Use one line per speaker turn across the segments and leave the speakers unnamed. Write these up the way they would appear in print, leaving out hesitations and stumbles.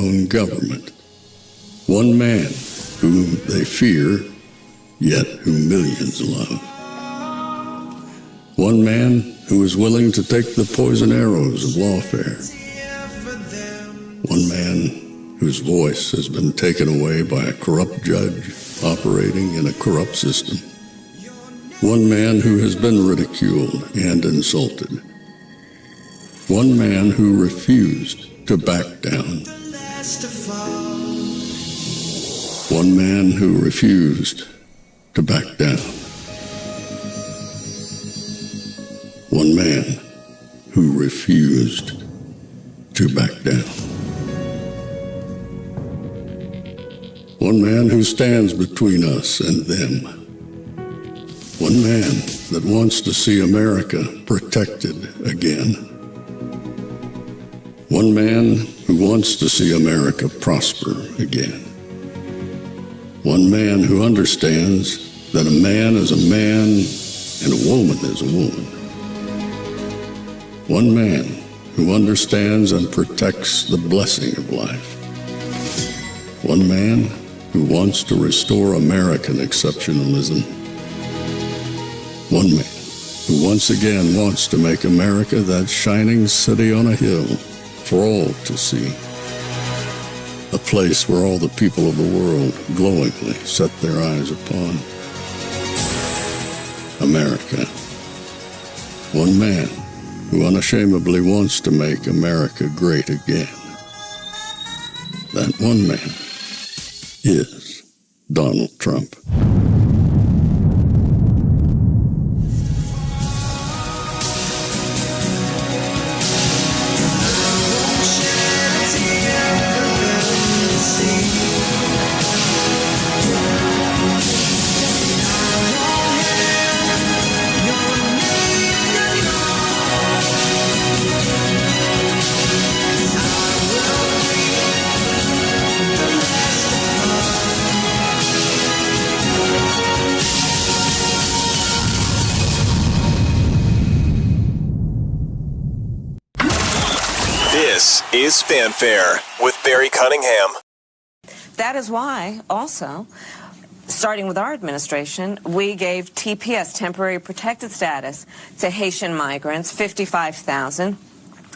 own government. One man whom they fear, yet whom millions love. One man who is willing to take the poison arrows of lawfare. One man whose voice has been taken away by a corrupt judge operating in a corrupt system. One man who has been ridiculed and insulted. One man who refused to back down. One man who refused to back down. One man who refused to back down. One man who stands between us and them. One man that wants to see America protected again. One man who wants to see America prosper again. One man who understands that a man is a man and a woman is a woman. One man who understands and protects the blessing of life. One man who wants to restore American exceptionalism. One man who once again wants to make America that shining city on a hill for all to see. A place where all the people of the world glowingly set their eyes upon. America. One man who unashamedly wants to make America great again. That one man is Donald Trump.
This is Fanfare with Barry Cunningham.
That is why, also, starting with our administration, we gave TPS, temporary protected status, to Haitian migrants, 55,000.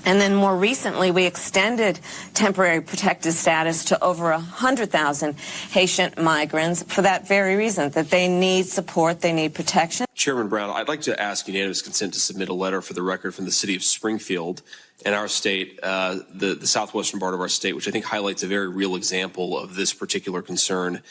And then more recently, we extended temporary protected status to over 100,000 Haitian migrants for that very reason, that they need support, they need protection.
Chairman Brown, I'd like to ask unanimous consent to submit a letter for the record from the city of Springfield in our state, the southwestern part of our state, which I think highlights a very real example of this particular concern,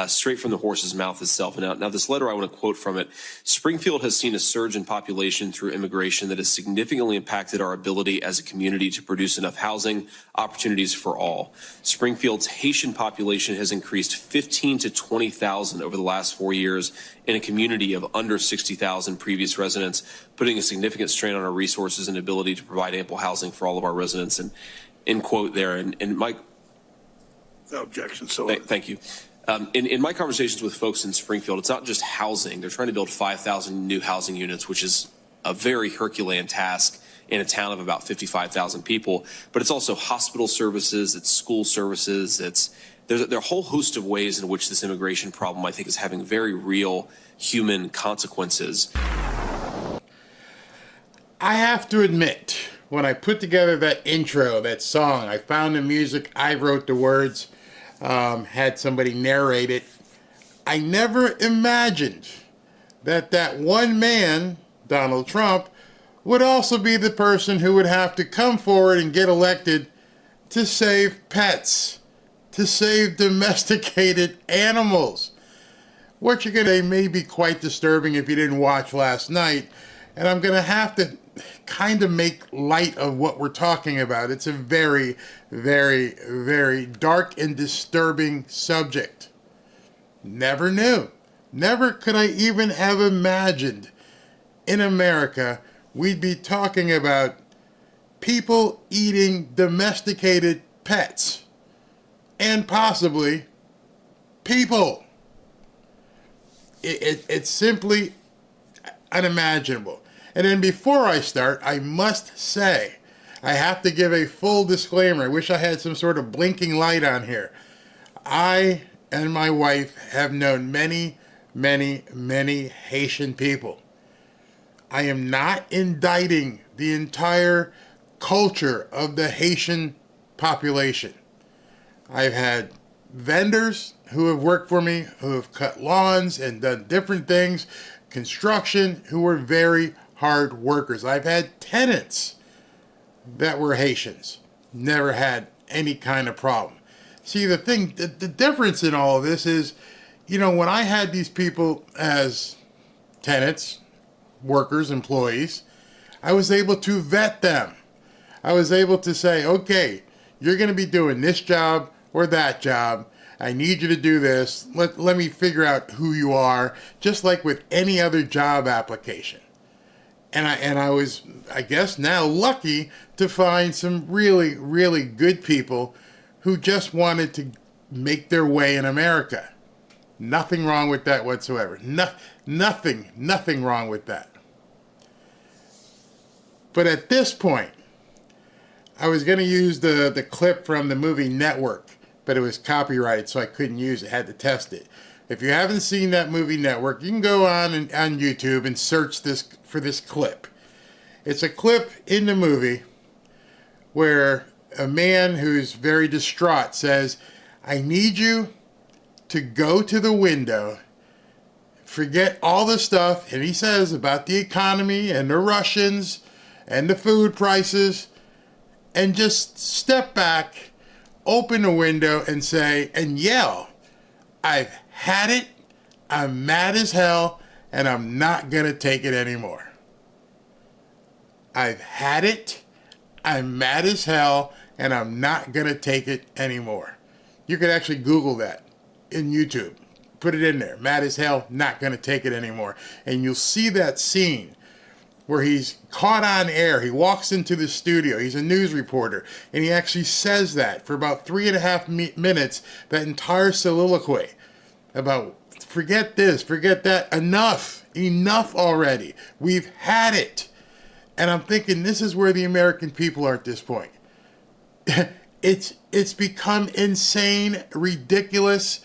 straight from the horse's mouth itself. And now this letter, I want to quote from it. Springfield has seen a surge in population through immigration that has significantly impacted our ability as a community to produce enough housing opportunities for all. Springfield's Haitian population has increased 15 to 20,000 over the last 4 years in a community of under 60,000 previous residents, putting a significant strain on our resources and ability to provide ample housing for all of our residents. And end quote there. And Mike.
No objection. So
thank you. In my conversations with folks in Springfield, it's not just housing. They're trying to build 5,000 new housing units, which is a very Herculean task in a town of about 55,000 people. But it's also hospital services, it's school services, there are a whole host of ways in which this immigration problem, I think, is having very real human consequences.
I have to admit, when I put together that intro, that song, I found the music, I wrote the words, had somebody narrate it. I never imagined that one man, Donald Trump, would also be the person who would have to come forward and get elected to save pets, to save domesticated animals. What you're going to say may be quite disturbing if you didn't watch last night, and I'm going to have to kind of make light of what we're talking about. It's a very, very, very dark and disturbing subject. Never knew. Never could I even have imagined in America we'd be talking about people eating domesticated pets and possibly people. It's simply unimaginable. And then before I start, I must say I have to give a full disclaimer. I wish I had some sort of blinking light on here. I and my wife have known many, many, many Haitian people. I am not indicting the entire culture of the Haitian population. I've had vendors who have worked for me, who have cut lawns and done different things, construction, who were very hard workers. I've had tenants that were Haitians. Never had any kind of problem. See, the difference in all of this is, when I had these people as tenants, workers, employees, I was able to vet them. I was able to say, okay, you're going to be doing this job or that job. I need you to do this. Let me figure out who you are, just like with any other job application. And I was, I guess now, lucky to find some really, really good people who just wanted to make their way in America. Nothing wrong with that whatsoever. Nothing wrong with that. But at this point, I was going to use the clip from the movie Network, but it was copyrighted, so I couldn't use it. I had to test it. If you haven't seen that movie Network, you can go on YouTube and search for this clip. It's a clip in the movie where a man who's very distraught says, I need you to go to the window, forget all the stuff, and he says about the economy and the Russians and the food prices, and just step back, open the window and say, and yell, I've had it, I'm mad as hell, and I'm not going to take it anymore. I've had it, I'm mad as hell, and I'm not going to take it anymore. You could actually Google that in YouTube. Put it in there. Mad as hell, not going to take it anymore. And you'll see that scene where he's caught on air. He walks into the studio. He's a news reporter. And he actually says that for about 3.5 minutes, that entire soliloquy about forget this, forget that. Enough already. We've had it. And I'm thinking this is where the American people are at this point. It's become insane, ridiculous,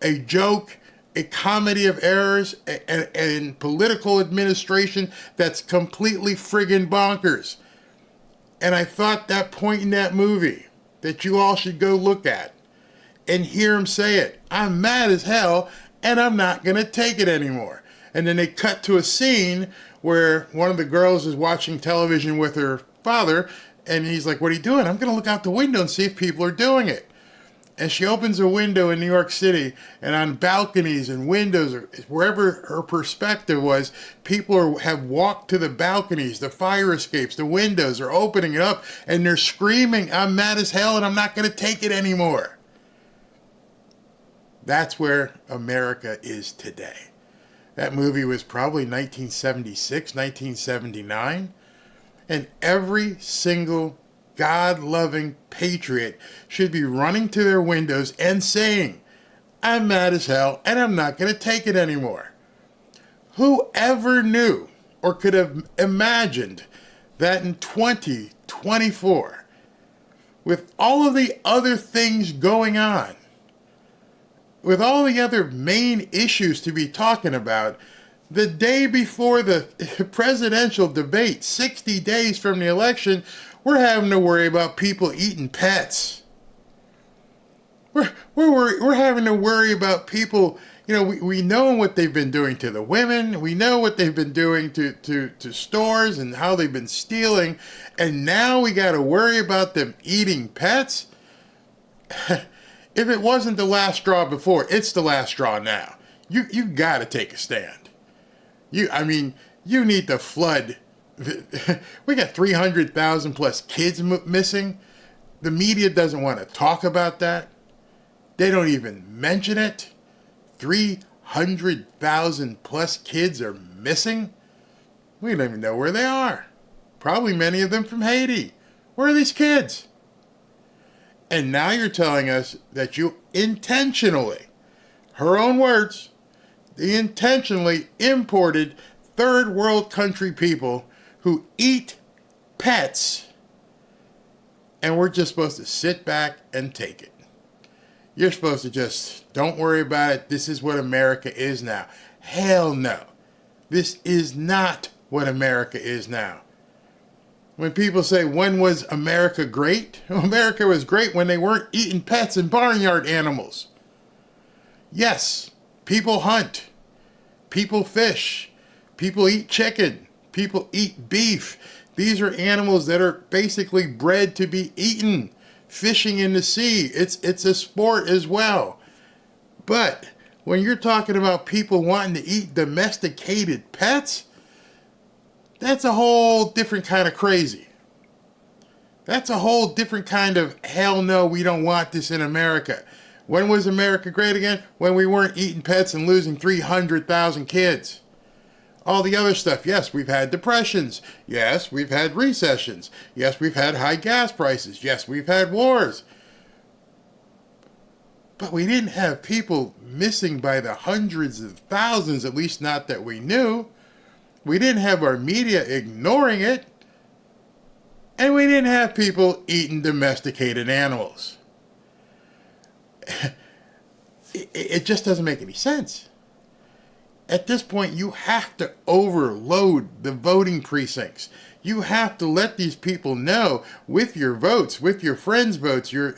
a joke, a comedy of errors, and political administration that's completely friggin' bonkers. And I thought that point in that movie that you all should go look at and hear him say it. I'm mad as hell, and I'm not going to take it anymore. And then they cut to a scene where one of the girls is watching television with her father, and he's like, what are you doing? I'm going to look out the window and see if people are doing it. And she opens a window in New York City, and on balconies and windows, or wherever her perspective was, people have walked to the balconies, the fire escapes, the windows are opening it up, and they're screaming, I'm mad as hell and I'm not going to take it anymore. That's where America is today. That movie was probably 1976, 1979, and every single God-loving patriot should be running to their windows and saying, I'm mad as hell and I'm not going to take it anymore. Whoever knew or could have imagined that in 2024, with all of the other things going on, with all the other main issues to be talking about, the day before the presidential debate, 60 days from the election, we're having to worry about people eating pets. We're having to worry about people, we know what they've been doing to the women. We know what they've been doing to stores and how they've been stealing. And now we got to worry about them eating pets. If it wasn't the last straw before, it's the last straw now. You got to take a stand. You need to flood. We got 300,000 plus kids missing. The media doesn't want to talk about that. They don't even mention it. 300,000 plus kids are missing. We don't even know where they are. Probably many of them from Haiti. Where are these kids? And now you're telling us that you intentionally, her own words, they intentionally imported third world country people who eat pets And we're just supposed to sit back and take it. You're supposed to just don't worry about it. This is what America is now. Hell no. This is not what America is now. When people say, when was America great? America was great when they weren't eating pets and barnyard animals. Yes, people hunt. People fish. People eat chicken. People eat beef. These are animals that are basically bred to be eaten. Fishing in the sea, it's a sport as well. But when you're talking about people wanting to eat domesticated pets, that's a whole different kind of crazy. That's a whole different kind of hell no, we don't want this in America. When was America great again? When we weren't eating pets and losing 300,000 kids. All the other stuff, yes, we've had depressions. Yes, we've had recessions. Yes, we've had high gas prices. Yes, we've had wars. But we didn't have people missing by the hundreds of thousands, at least not that we knew. We didn't have our media ignoring it. And we didn't have people eating domesticated animals. It just doesn't make any sense. At this point, you have to overload the voting precincts. You have to let these people know with your votes, with your friends' votes, your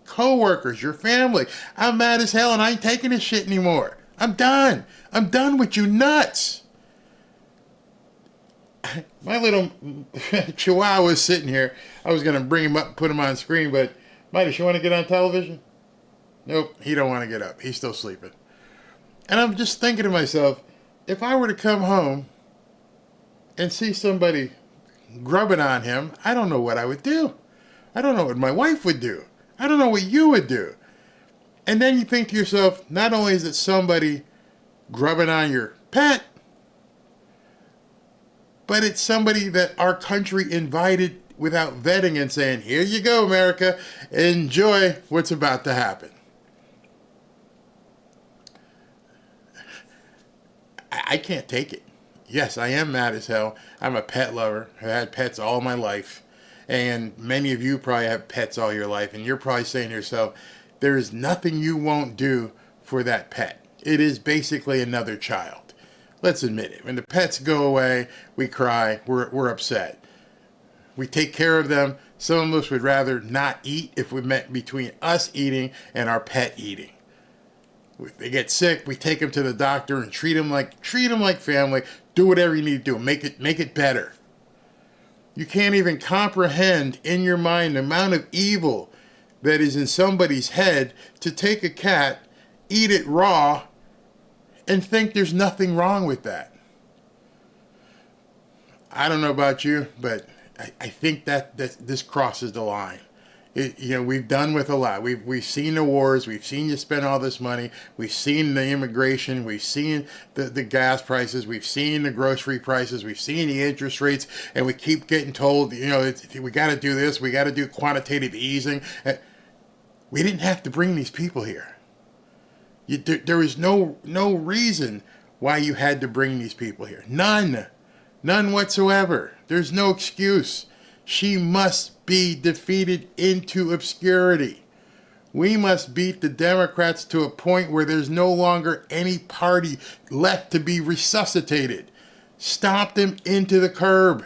co-workers, your family, I'm mad as hell and I ain't taking this shit anymore. I'm done. I'm done with you nuts. My little chihuahua was sitting here. I was going to bring him up and put him on screen, but Midas, you want to get on television? Nope, he don't want to get up. He's still sleeping. And I'm just thinking to myself, if I were to come home and see somebody grubbing on him, I don't know what I would do. I don't know what my wife would do. I don't know what you would do. And then you think to yourself, not only is it somebody grubbing on your pet, but it's somebody that our country invited without vetting and saying, here you go, America, enjoy what's about to happen. I can't take it. Yes, I am mad as hell. I'm a pet lover. I've had pets all my life. And many of you probably have pets all your life. And you're probably saying to yourself, there is nothing you won't do for that pet. It is basically another child. Let's admit it. When the pets go away, we cry. We're upset. We take care of them. Some of us would rather not eat if we meant between us eating and our pet eating. If they get sick, we take them to the doctor and treat them like family. Do whatever you need to do. Make it better. You can't even comprehend in your mind the amount of evil that is in somebody's head to take a cat, eat it raw, and think there's nothing wrong with that. I don't know about you, but I think that this crosses the line. We've done with a lot. We've seen the wars. We've seen you spend all this money. We've seen the immigration. We've seen the gas prices. We've seen the grocery prices. We've seen the interest rates. And we keep getting told, we got to do this. We got to do quantitative easing. We didn't have to bring these people here. There was no reason why you had to bring these people here. None whatsoever. There's no excuse. She must be defeated into obscurity. We must beat the Democrats to a point where there's no longer any party left to be resuscitated. Stomp them into the curb.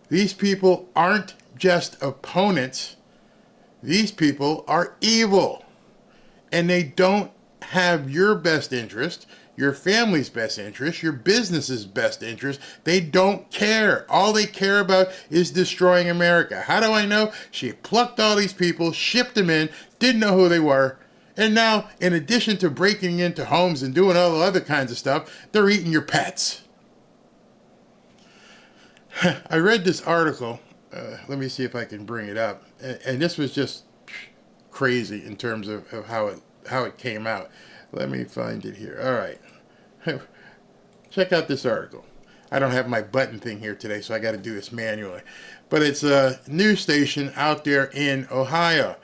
These people aren't just opponents. These people are evil. And they don't have your best interest, your family's best interest, your business's best interest. They don't care. All they care about is destroying America. How do I know? She plucked all these people, shipped them in, didn't know who they were, and now, in addition to breaking into homes and doing all the other kinds of stuff, they're eating your pets. I read this article. Let me see if I can bring it up. And this was just crazy in terms of how it came out. Let me find it here. All right. Check out this article. I don't have my button thing here today, so I got to do this manually. But it's a news station out there in Ohio.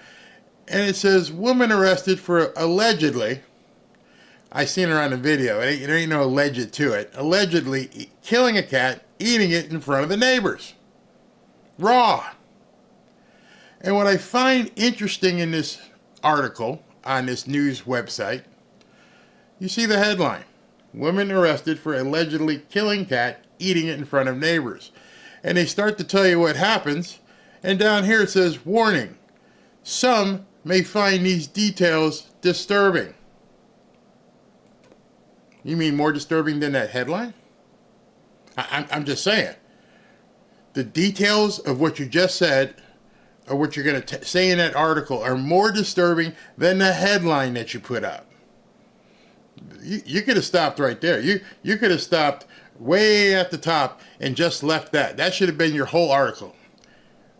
And it says, woman arrested for allegedly, I seen her on the video, there ain't no alleged to it, allegedly killing a cat, eating it in front of the neighbors. Raw. And what I find interesting in this article on this news website, you see the headline: woman arrested for allegedly killing cat, eating it in front of neighbors. And they start to tell you what happens. And down here it says, warning, some may find these details disturbing. You mean more disturbing than that headline? I'm just saying. The details of what you just said, or what you're going to say in that article, are more disturbing than the headline that you put up. You could have stopped right there. You could have stopped way at the top and just left that. That should have been your whole article.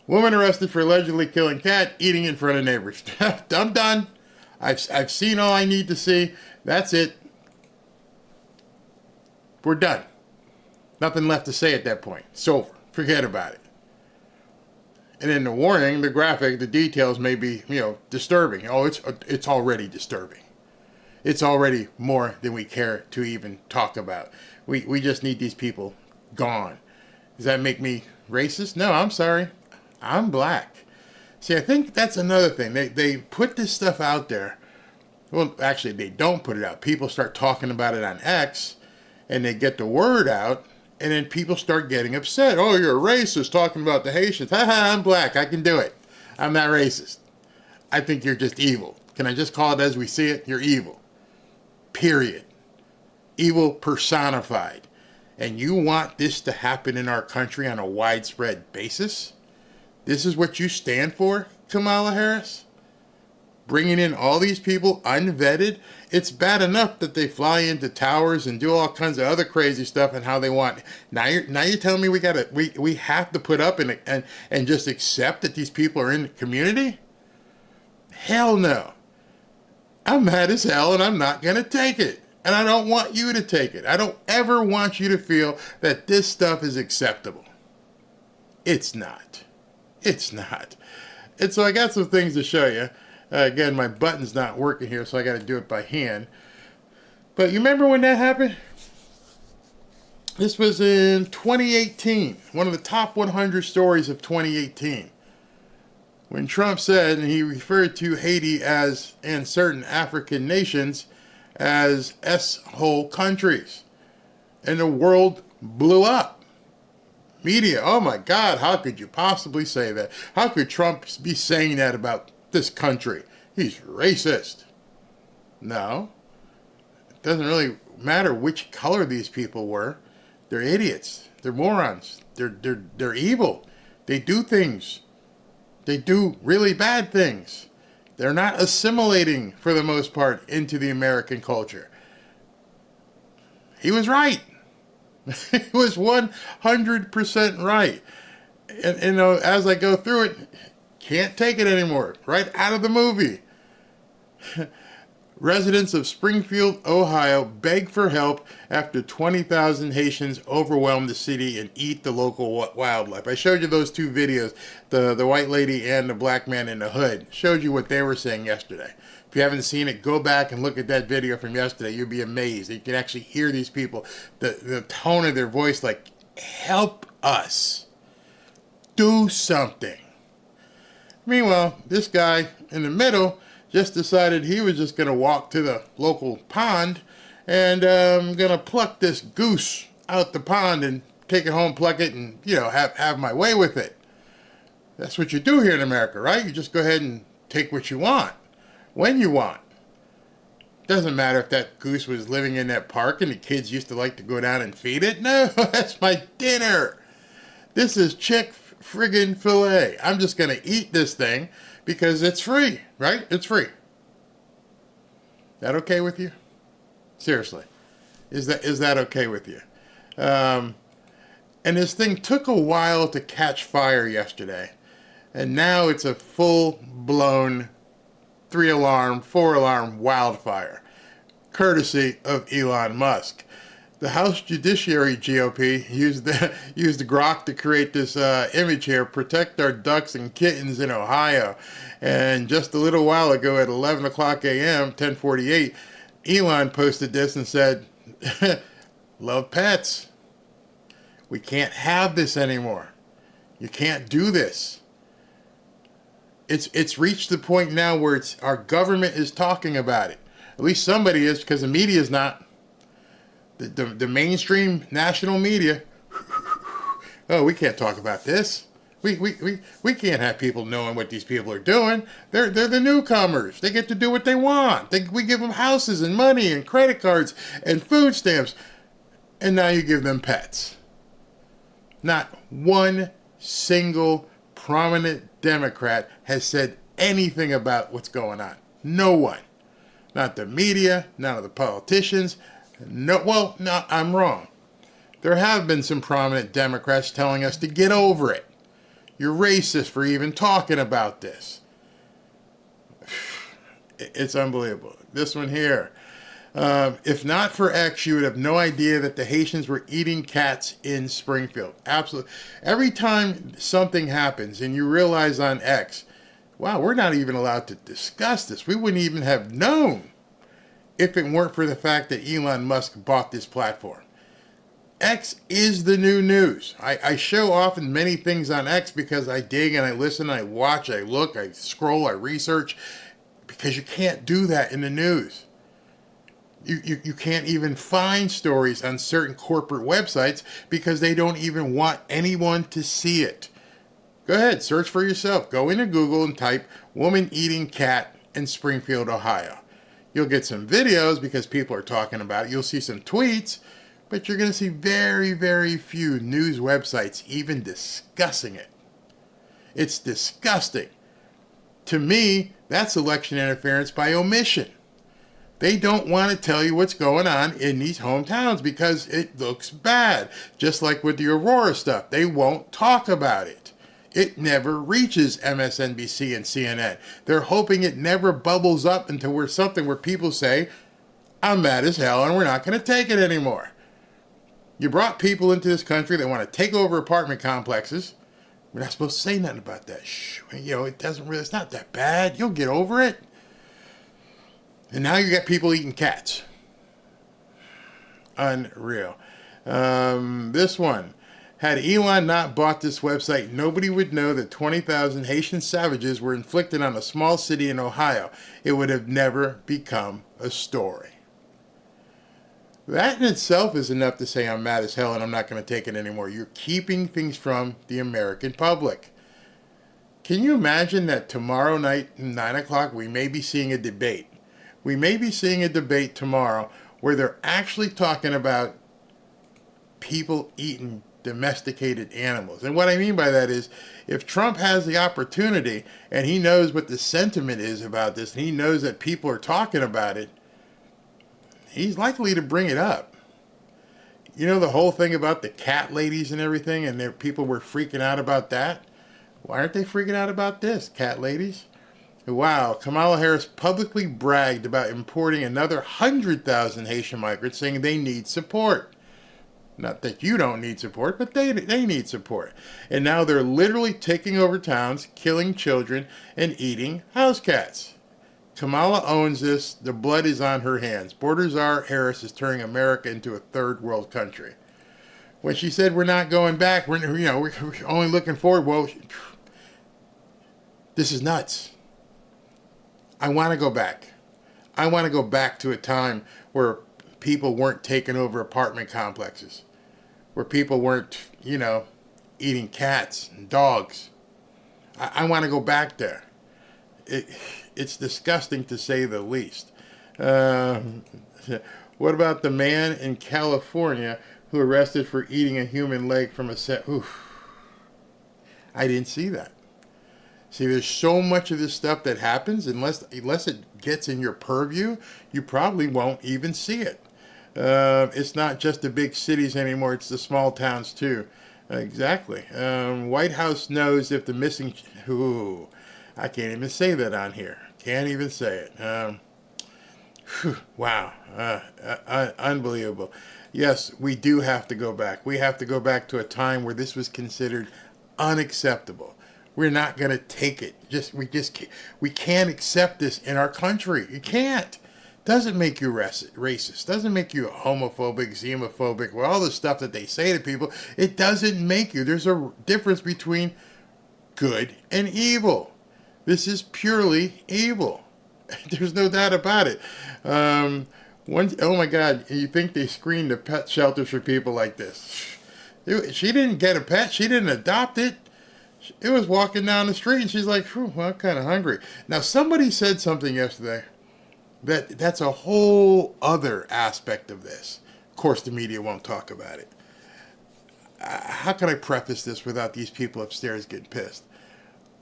Woman arrested for allegedly killing cat, eating in front of neighbors. I'm done. I've seen all I need to see. That's it. We're done. Nothing left to say at that point. It's over. Forget about it. And in the warning, the graphic, the details may be, disturbing. Oh, it's already disturbing. It's already more than we care to even talk about. We just need these people gone. Does that make me racist? No, I'm sorry. I'm black. See, I think that's another thing. They put this stuff out there. Well, actually, they don't put it out. People start talking about it on X, and they get the word out, and then people start getting upset. Oh, you're a racist talking about the Haitians. I'm black. I can do it. I'm not racist. I think you're just evil. Can I just call it as we see it? You're evil. Period. Evil personified. And you want this to happen in our country on a widespread basis? This is what you stand for, Kamala Harris? Bringing in all these people unvetted? It's bad enough that they fly into towers and do all kinds of other crazy stuff and how they want. Now you're telling me we have to put up and just accept that these people are in the community? Hell no. I'm mad as hell and I'm not going to take it. And I don't want you to take it. I don't ever want you to feel that this stuff is acceptable. It's not. It's not. And so I got some things to show you. Again, my button's not working here, so I got to do it by hand. But you remember when that happened? This was in 2018. One of the top 100 stories of 2018. When Trump said, and he referred to Haiti as, and certain African nations, as S-hole countries. And the world blew up. Media, oh my God, how could you possibly say that? How could Trump be saying that about this country? He's racist. No. It doesn't really matter which color these people were. They're idiots. They're morons. They're evil. They do things. They do really bad things. They're not assimilating, for the most part, into the American culture. He was right. He was 100% right. And as I go through it, can't take it anymore. Right out of the movie. Residents of Springfield, Ohio beg for help after 20,000 Haitians overwhelm the city and eat the local wildlife. I showed you those two videos, the white lady and the black man in the hood. Showed you what they were saying yesterday. If you haven't seen it, go back and look at that video from yesterday. You'll be amazed. You can actually hear these people, the tone of their voice, like, help us. Do something. Meanwhile, this guy in the middle just decided he was just going to walk to the local pond and going to pluck this goose out the pond and take it home, pluck it, and, have my way with it. That's what you do here in America, right? You just go ahead and take what you want, when you want. Doesn't matter if that goose was living in that park and the kids used to like to go down and feed it. No, that's my dinner. This is chick friggin' filet. I'm just going to eat this thing because it's free, right? It's free. That okay with you? Seriously. Is that okay with you? And this thing took a while to catch fire yesterday. And now it's a full-blown 3-alarm, 4-alarm wildfire, courtesy of Elon Musk. The House Judiciary GOP used the grok to create this image here, protect our ducks and kittens in Ohio. And just a little while ago at 11 o'clock a.m., 10:48, Elon posted this and said, love pets. We can't have this anymore. You can't do this. It's reached the point now where our government is talking about it. At least somebody is, because the media is not. The mainstream national media. Oh, we can't talk about this. We can't have people knowing what these people are doing. They're the newcomers. They get to do what they want. We give them houses and money and credit cards and food stamps. And now you give them pets. Not one single prominent Democrat has said anything about what's going on. No one. Not the media, none of the politicians. No, I'm wrong. There have been some prominent Democrats telling us to get over it. You're racist for even talking about this. It's unbelievable. This one here. If not for X, you would have no idea that the Haitians were eating cats in Springfield. Absolutely. Every time something happens and you realize on X, wow, we're not even allowed to discuss this. We wouldn't even have known if it weren't for the fact that Elon Musk bought this platform. X is the new news. I show often many things on X because I dig and I listen, I watch, I look, I scroll, I research, because you can't do that in the news. You can't even find stories on certain corporate websites because they don't even want anyone to see it. Go ahead, search for yourself. Go into Google and type woman eating cat in Springfield, Ohio. You'll get some videos because people are talking about it. You'll see some tweets, but you're going to see very, very few news websites even discussing it. It's disgusting. To me, that's election interference by omission. They don't want to tell you what's going on in these hometowns because it looks bad. Just like with the Aurora stuff, they won't talk about it. It never reaches MSNBC and CNN. They're hoping it never bubbles up into something where people say, I'm mad as hell and we're not going to take it anymore. You brought people into this country that want to take over apartment complexes. We're not supposed to say nothing about that. Shh, it's not that bad. You'll get over it. And now you got people eating cats. Unreal. This one. Had Elon not bought this website, nobody would know that 20,000 Haitian savages were inflicted on a small city in Ohio. It would have never become a story. That in itself is enough to say I'm mad as hell and I'm not going to take it anymore. You're keeping things from the American public. Can you imagine that tomorrow night, 9 o'clock, we may be seeing a debate? We may be seeing a debate tomorrow where they're actually talking about people eating domesticated animals. And what I mean by that is, if Trump has the opportunity and he knows what the sentiment is about this, and he knows that people are talking about it, he's likely to bring it up. You know the whole thing about the cat ladies and everything, and people were freaking out about that? Why aren't they freaking out about this, cat ladies? Wow, Kamala Harris publicly bragged about importing another 100,000 Haitian migrants, saying they need support. Not that you don't need support, but they need support. And now they're literally taking over towns, killing children, and eating house cats. Kamala owns this. The blood is on her hands. Border Czar Harris is turning America into a third world country. When she said we're not going back, we're only looking forward. Well, this is nuts. I want to go back. I want to go back to a time where people weren't taking over apartment complexes, where people weren't, eating cats and dogs. I want to go back there. It's disgusting to say the least. What about the man in California who arrested for eating a human leg from a set? Oof. I didn't see that. See, there's so much of this stuff that happens, unless it gets in your purview, you probably won't even see it. It's not just the big cities anymore, it's the small towns too. Exactly. White House knows if the missing... Ooh, I can't even say that on here. Can't even say it. Wow. Unbelievable. Yes, we do have to go back. We have to go back to a time where this was considered unacceptable. We're not going to take it. We can't accept this in our country. You can't. Doesn't make you racist. Doesn't make you homophobic, xenophobic, all the stuff that they say to people. It doesn't make you. There's a difference between good and evil. This is purely evil. There's no doubt about it. Oh my God, you think they screened the pet shelters for people like this? She didn't get a pet. She didn't adopt it. It was walking down the street and she's like, well, I'm kind of hungry. Now, somebody said something yesterday that's a whole other aspect of this. Of course, the media won't talk about it. How can I preface this without these people upstairs getting pissed?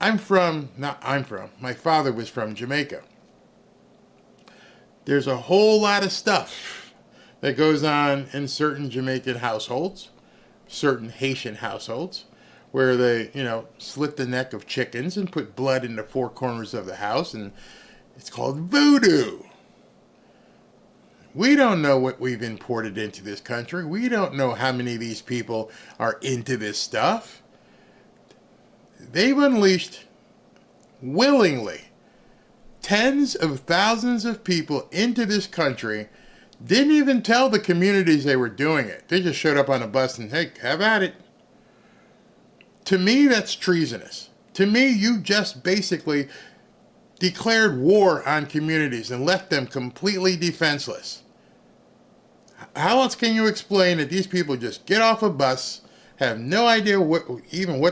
My father was from Jamaica. There's a whole lot of stuff that goes on in certain Jamaican households, certain Haitian households, where they, slit the neck of chickens and put blood in the four corners of the house, and it's called voodoo. We don't know what we've imported into this country. We don't know how many of these people are into this stuff. They've unleashed, willingly, tens of thousands of people into this country, didn't even tell the communities they were doing it. They just showed up on a bus and, hey, have at it. To me, that's treasonous. To me, you just basically declared war on communities and left them completely defenseless. How else can you explain that these people just get off a bus, have no idea what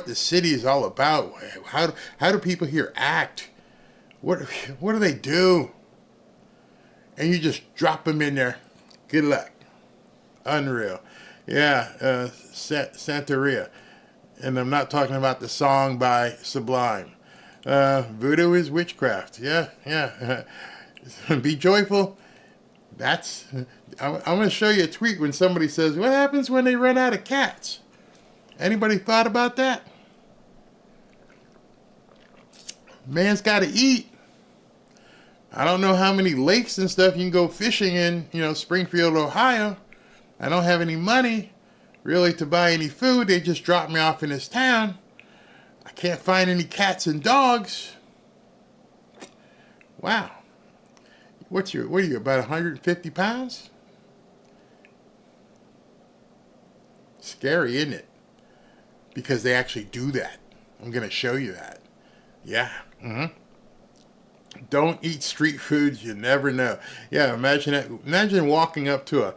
the city is all about? How do people here act? What do they do? And you just drop them in there. Good luck. Unreal. Yeah, Santeria. And I'm not talking about the song by Sublime. Voodoo is witchcraft. Yeah. Be joyful. I'm going to show you a tweet when somebody says, what happens when they run out of cats? Anybody thought about that? Man's got to eat. I don't know how many lakes and stuff you can go fishing in, Springfield, Ohio. I don't have any money really to buy any food. They just dropped me off in this town. I can't find any cats and dogs. Wow. What are you, about 150 pounds? Scary, isn't it? Because they actually do that. I'm going to show you that. Yeah. Mm-hmm. Don't eat street foods. You never know. Yeah, imagine that. Imagine walking up to a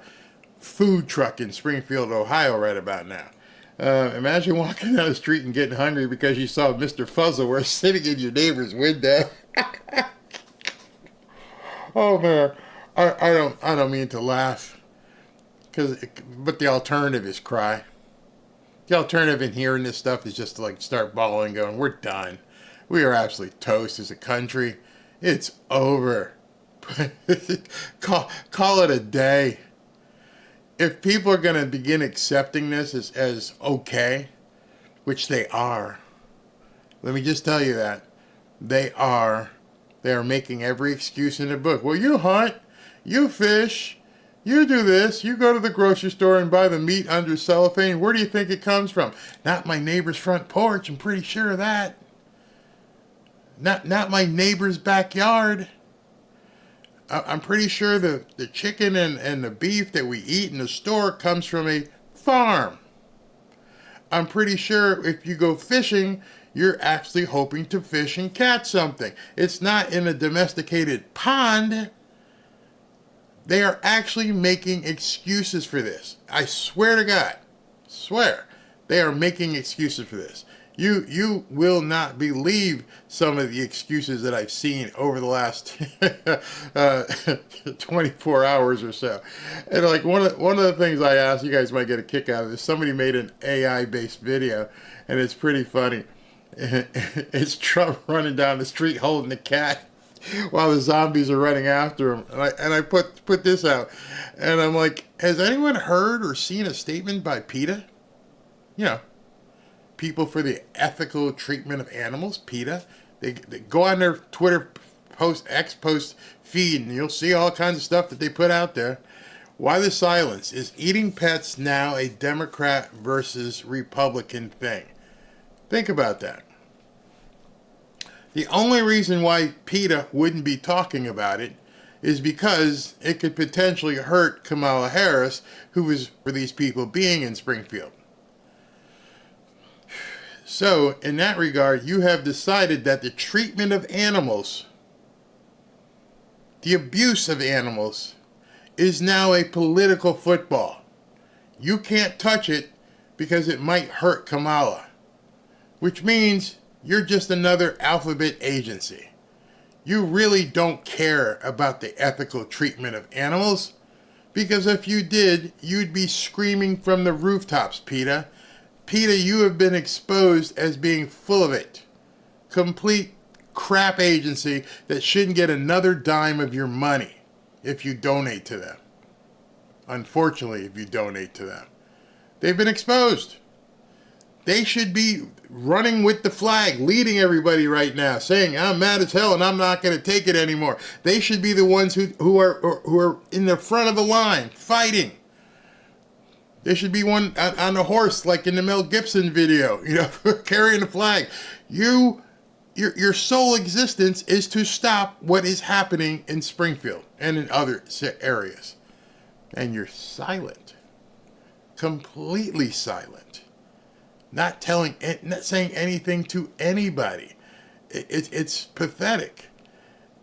food truck in Springfield, Ohio right about now. Imagine walking down the street and getting hungry because you saw Mr. Fuzzleworth sitting in your neighbor's window. Oh man, I don't mean to laugh, but the alternative is cry. The alternative in hearing this stuff is just to start bawling, going, we're done. We are absolutely toast as a country. It's over. Call it a day. If people are going to begin accepting this as okay, which they are, let me just tell you that they are making every excuse in the book. Well, you hunt, you fish, you do this, you go to the grocery store and buy the meat under cellophane. Where do you think it comes from? Not my neighbor's front porch, I'm pretty sure of that. Not my neighbor's backyard. I'm pretty sure the chicken and the beef that we eat in the store comes from a farm. I'm pretty sure if you go fishing, you're actually hoping to fish and catch something. It's not in a domesticated pond. They are actually making excuses for this. I swear to God. Swear. They are making excuses for this. You will not believe some of the excuses that I've seen over the last 24 hours or so. And one of the things I asked, you guys might get a kick out of this, somebody made an AI-based video, and it's pretty funny. It's Trump running down the street holding the cat while the zombies are running after him. And I put this out, and I'm like, has anyone heard or seen a statement by PETA? People for the ethical treatment of animals, PETA. They go on their Twitter X post feed, and you'll see all kinds of stuff that they put out there. Why the silence? Is eating pets now a Democrat versus Republican thing? Think about that. The only reason why PETA wouldn't be talking about it is because it could potentially hurt Kamala Harris, who was for these people being in Springfield. So, in that regard, you have decided that the treatment of animals, the abuse of animals, is now a political football. You can't touch it because it might hurt Kamala, which means you're just another alphabet agency. You really don't care about the ethical treatment of animals, because if you did, you'd be screaming from the rooftops, PETA. PETA, you have been exposed as being full of it. Complete crap agency that shouldn't get another dime of your money if you donate to them. Unfortunately, if you donate to them. They've been exposed. They should be running with the flag, leading everybody right now, saying, I'm mad as hell and I'm not going to take it anymore. They should be the ones who are in the front of the line, fighting. There should be one on a horse, like in the Mel Gibson video, carrying the flag. Your sole existence is to stop what is happening in Springfield and in other areas. And you're silent. Completely silent. Not saying anything to anybody. It's pathetic.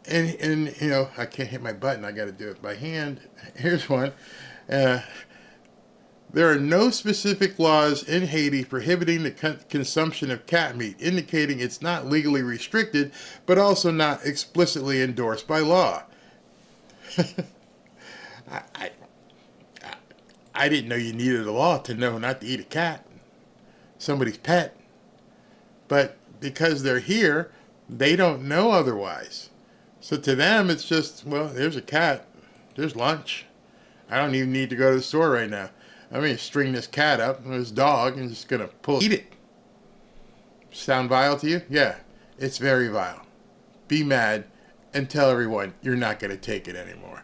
And I can't hit my button. I got to do it by hand. Here's one. There are no specific laws in Haiti prohibiting the consumption of cat meat, indicating it's not legally restricted, but also not explicitly endorsed by law. I didn't know you needed a law to know not to eat a cat, somebody's pet. But because they're here, they don't know otherwise. So to them, it's just, well, there's a cat, there's lunch. I don't even need to go to the store right now. I'm going to string this cat up with this dog and just going to eat it. Sound vile to you? Yeah, it's very vile. Be mad and tell everyone you're not going to take it anymore.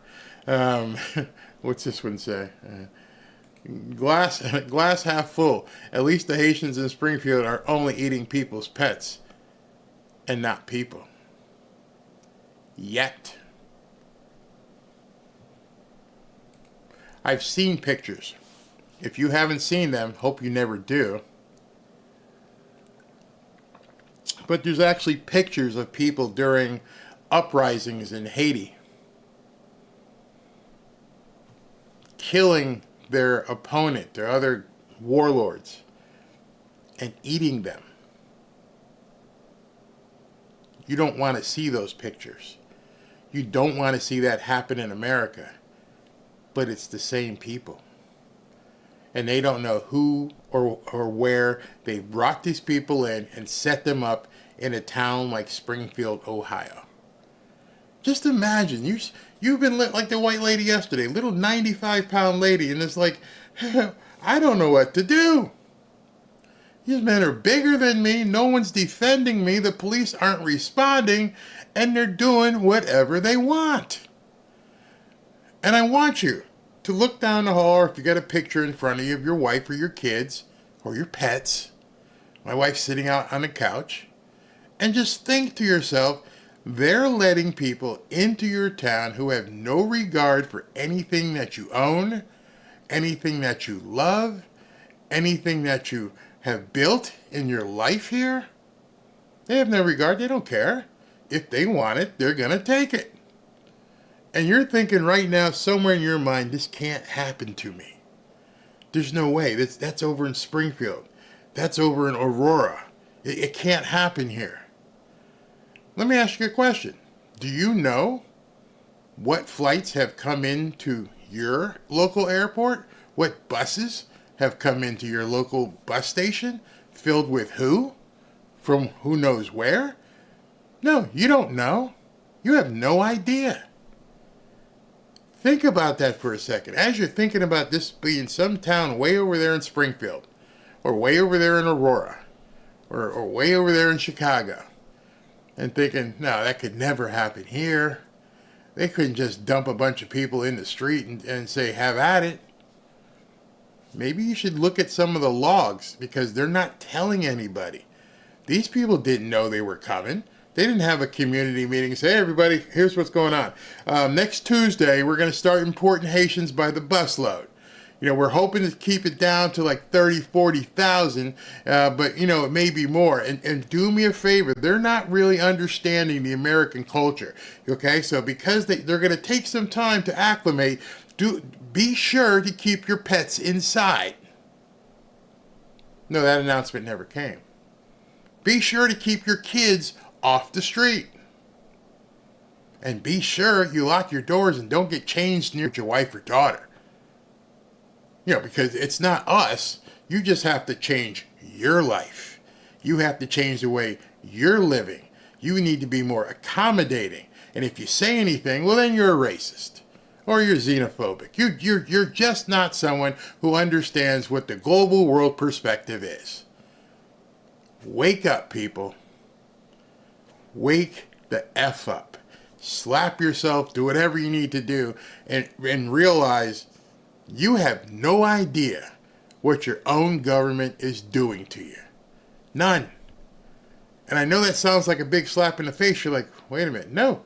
What's this one say? Glass half full. At least the Haitians in Springfield are only eating people's pets and not people. Yet. I've seen pictures. If you haven't seen them, hope you never do. But there's actually pictures of people during uprisings in Haiti killing their opponent, their other warlords, and eating them. You don't want to see those pictures. You don't want to see that happen in America. But it's the same people. And they don't know who or where they brought these people in and set them up in a town like Springfield, Ohio. Just imagine, you've been like the white lady yesterday, little 95-pound lady, and it's like, I don't know what to do. These men are bigger than me, no one's defending me, the police aren't responding, and they're doing whatever they want. And I want you to look down the hall, or if you got a picture in front of you of your wife or your kids or your pets, my wife's sitting out on the couch, and just think to yourself, they're letting people into your town who have no regard for anything that you own, anything that you love, anything that you have built in your life here. They have no regard. They don't care. If they want it, they're going to take it. And you're thinking right now, somewhere in your mind, this can't happen to me. There's no way. That's over in Springfield. That's over in Aurora. It can't happen here. Let me ask you a question. Do you know what flights have come into your local airport? What buses have come into your local bus station? Filled with who? From who knows where? No, you don't know. You have no idea. Think about that for a second. As you're thinking about this being some town way over there in Springfield, or way over there in Aurora, or way over there in Chicago, and thinking, no, that could never happen here. They couldn't just dump a bunch of people in the street and say, have at it. Maybe you should look at some of the logs, because they're not telling anybody. These people didn't know they were coming. They didn't have a community meeting and say, hey, everybody, here's what's going on. Next Tuesday, we're going to start importing Haitians by the busload. We're hoping to keep it down to like 30, 40,000, but, it may be more. And do me a favor, they're not really understanding the American culture, okay? So because they're going to take some time to acclimate, be sure to keep your pets inside. No, that announcement never came. Be sure to keep your kids off the street. And be sure you lock your doors and don't get changed near your wife or daughter. Because it's not us. You just have to change your life. You have to change the way you're living. You need to be more accommodating. And if you say anything, well, then you're a racist. Or you're xenophobic. You're just not someone who understands what the global world perspective is. Wake up, people. Wake the F up. Slap yourself, do whatever you need to do, and realize you have no idea what your own government is doing to you. None. And I know that sounds like a big slap in the face. You're like, wait a minute. No.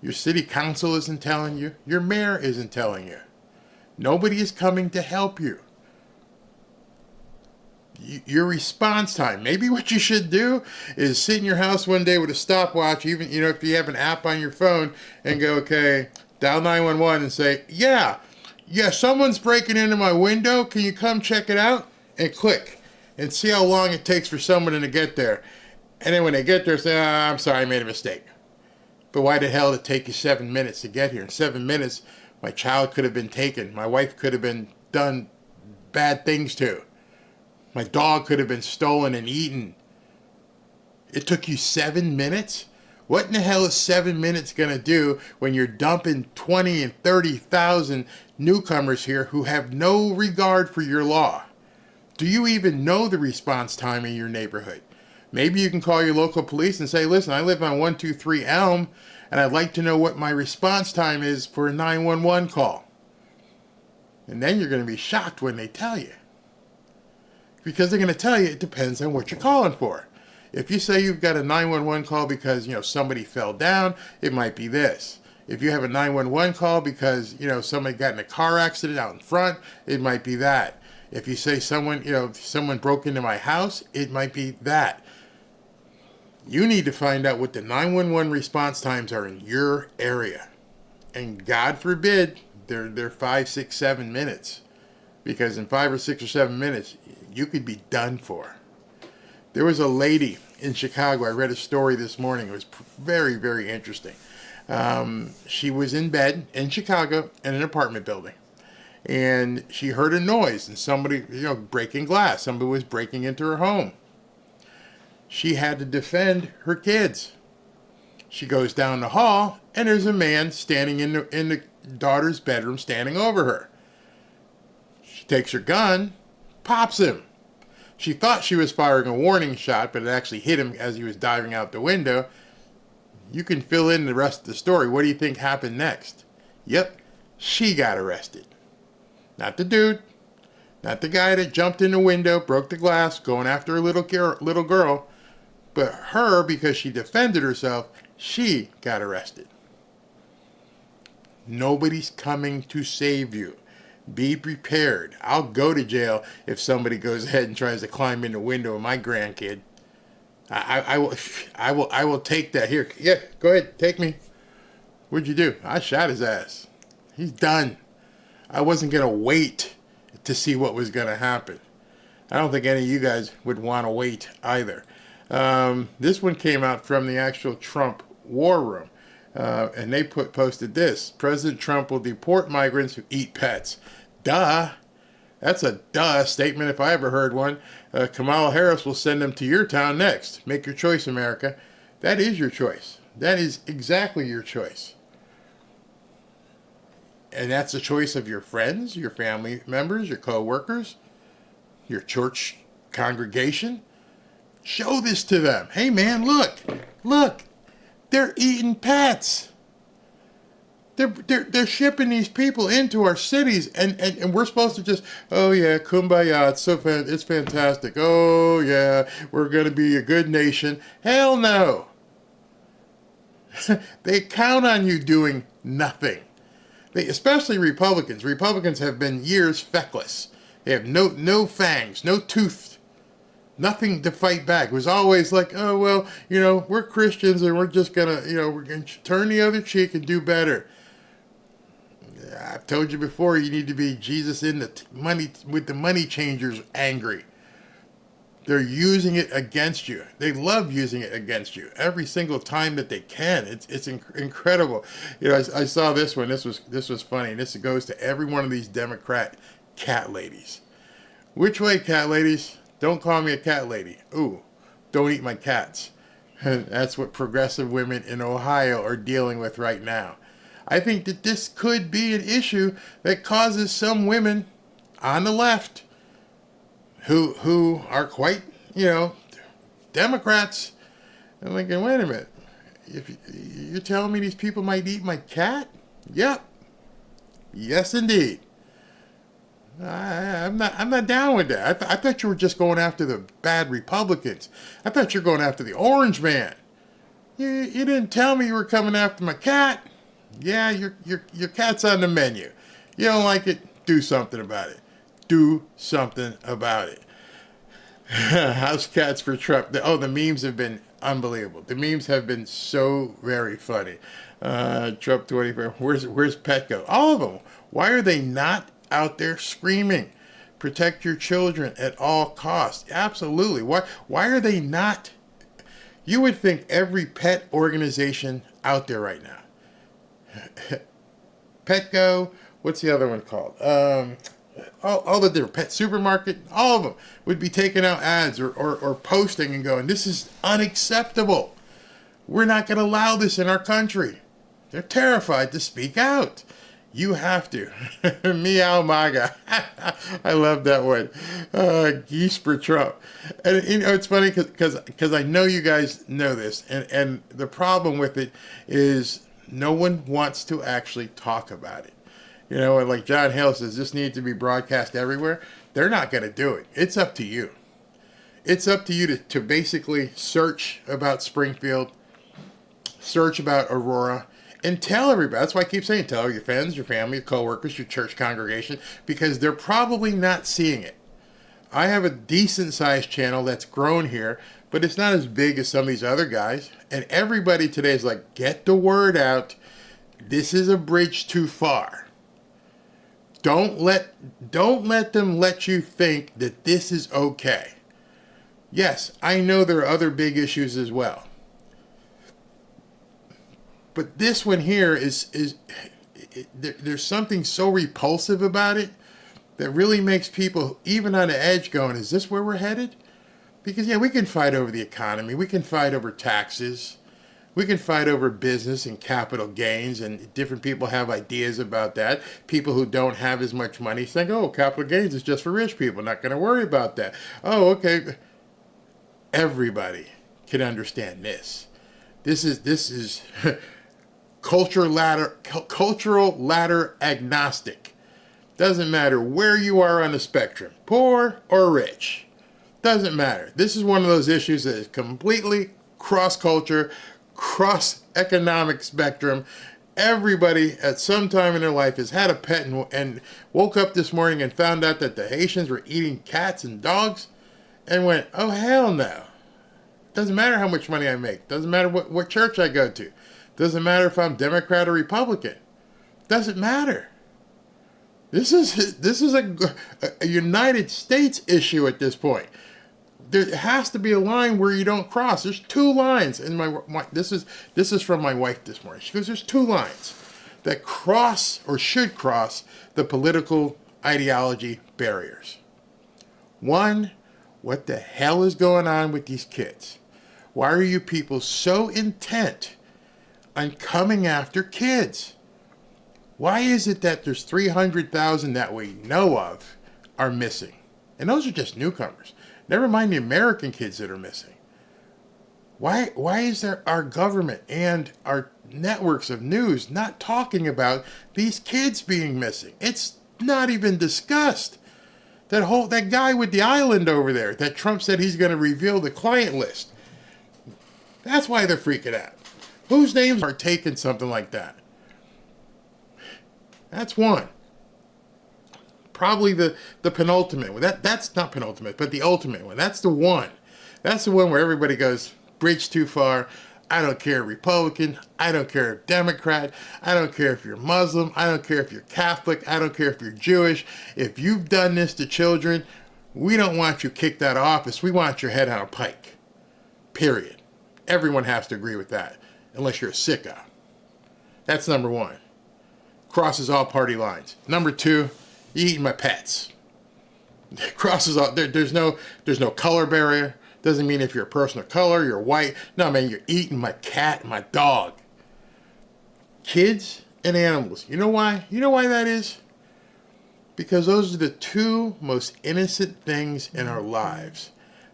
Your city council isn't telling you. Your mayor isn't telling you. Nobody is coming to help you. Your response time. Maybe what you should do is sit in your house one day with a stopwatch, even, if you have an app on your phone, and go, okay, dial 911 and say, yeah, someone's breaking into my window. Can you come check it out? And click. And see how long it takes for someone to get there. And then when they get there, say, I'm sorry, I made a mistake. But why the hell did it take you 7 minutes to get here? In 7 minutes, my child could have been taken. My wife could have been done bad things to. My dog could have been stolen and eaten. It took you 7 minutes? What in the hell is 7 minutes going to do when you're dumping 20 and 30,000 newcomers here who have no regard for your law? Do you even know the response time in your neighborhood? Maybe you can call your local police and say, listen, I live on 123 Elm, and I'd like to know what my response time is for a 911 call. And then you're going to be shocked when they tell you. Because they're going to tell you it depends on what you're calling for. If you say you've got a 911 call because, somebody fell down, it might be this. If you have a 911 call because, somebody got in a car accident out in front, it might be that. If you say someone broke into my house, it might be that. You need to find out what the 911 response times are in your area. And God forbid, they're 5, 6, 7 minutes. Because in 5 or 6 or 7 minutes, you could be done for. There was a lady in Chicago. I read a story this morning. It was very, very interesting. She was in bed in Chicago in an apartment building. And she heard a noise and somebody, breaking glass. Somebody was breaking into her home. She had to defend her kids. She goes down the hall and there's a man standing in the daughter's bedroom standing over her. She takes her gun, pops him. She thought she was firing a warning shot, but it actually hit him as he was diving out the window. You can fill in the rest of the story. What do you think happened next? Yep, she got arrested. Not the dude. Not the guy that jumped in the window, broke the glass, going after a little girl. But her, because she defended herself, she got arrested. Nobody's coming to save you. Be prepared. I'll go to jail if somebody goes ahead and tries to climb in the window of my grandkid. I will take that. Here, yeah, go ahead, take me. What'd you do? I shot his ass. He's done. I wasn't gonna wait to see what was gonna happen. I don't think any of you guys would want to wait either. This one came out from the actual Trump War Room. And they posted this. President Trump will deport migrants who eat pets. Duh. That's a duh statement if I ever heard one. Kamala Harris will send them to your town next. Make your choice, America. That is your choice. That is exactly your choice. And that's the choice of your friends, your family members, your co-workers, your church congregation. Show this to them. Hey, man, look. They're eating pets. They're shipping these people into our cities, and we're supposed to just, oh yeah, kumbaya, it's fantastic. Oh yeah, we're going to be a good nation. Hell no. They count on you doing nothing. Especially Republicans. Republicans have been years feckless. They have no fangs, no tooth, nothing to fight back. It was always like, oh, well, we're Christians and we're just going to, we're going to turn the other cheek and do better. I've told you before, you need to be Jesus in the money, with the money changers angry. They're using it against you. They love using it against you every single time that they can. It's incredible. I saw this one. This was funny. This goes to every one of these Democrat cat ladies. Which way, cat ladies? Don't call me a cat lady. Ooh, don't eat my cats. That's what progressive women in Ohio are dealing with right now. I think that this could be an issue that causes some women on the left who are quite, Democrats. I'm thinking, wait a minute. If you're telling me these people might eat my cat? Yep. Yes, indeed. I'm not down with that. I thought you were just going after the bad Republicans. I thought you were going after the orange man. You didn't tell me you were coming after my cat. Yeah, your cat's on the menu. You don't like it? Do something about it. Do something about it. House cats for Trump. The memes have been unbelievable. The memes have been so very funny. Trump 24. Where's Petco? All of them. Why are they not out there screaming? Protect your children at all costs. Absolutely. Why are they not? You would think every pet organization out there right now. Petco, what's the other one called? All the different pet supermarket, all of them would be taking out ads or posting and going, this is unacceptable. We're not going to allow this in our country. They're terrified to speak out. You have to. Meow MAGA. I love that one. Geese for Trump. And it's funny because I know you guys know this. And the problem with it is no one wants to actually talk about it. And like John Hale says, this needs to be broadcast everywhere. They're not going to do it. It's up to you. It's up to you to basically search about Springfield, search about Aurora, and tell everybody. That's why I keep saying, tell your friends, your family, your coworkers, your church congregation, because they're probably not seeing it. I have a decent-sized channel that's grown here, but it's not as big as some of these other guys. And everybody today is like, get the word out. This is a bridge too far. Don't let them let you think that this is okay. Yes, I know there are other big issues as well. But this one here there's something so repulsive about it that really makes people, even on the edge, going, is this where we're headed? Because, we can fight over the economy. We can fight over taxes. We can fight over business and capital gains, and different people have ideas about that. People who don't have as much money think, oh, capital gains is just for rich people. Not going to worry about that. Oh, okay. Everybody can understand this. This is cultural ladder agnostic. Doesn't matter where you are on the spectrum, poor or rich. Doesn't matter. This is one of those issues that is completely cross-culture, cross-economic spectrum. Everybody at some time in their life has had a pet and woke up this morning and found out that the Haitians were eating cats and dogs and went, oh, hell no. Doesn't matter how much money I make. Doesn't matter what church I go to. Doesn't matter if I'm Democrat or Republican. Doesn't matter. This is a United States issue at this point. There has to be a line where you don't cross. There's two lines, and this is from my wife this morning. She goes, "There's two lines that cross or should cross the political ideology barriers. One, what the hell is going on with these kids? Why are you people so intent on coming after kids? Why is it that there's 300,000 that we know of are missing? And those are just newcomers. Never mind the American kids that are missing. Why is there our government and our networks of news not talking about these kids being missing? It's not even discussed. That guy with the island over there that Trump said he's going to reveal the client list. That's why they're freaking out. Whose names are taking something like that? That's one. Probably the penultimate one. That's not penultimate, but the ultimate one. That's the one. That's the one where everybody goes, bridge too far. I don't care if Republican. I don't care if Democrat. I don't care if you're Muslim. I don't care if you're Catholic. I don't care if you're Jewish. If you've done this to children, we don't want you kicked out of office. We want your head on a pike. Period. Everyone has to agree with that, unless you're a sicko. That's number one. Crosses all party lines. Number two, you eating my pets. Crosses all. There's no color barrier. Doesn't mean if you're a person of color, you're white. No, man, you're eating my cat, my dog. Kids and animals. You know why? You know why that is? Because those are the two most innocent things in our lives.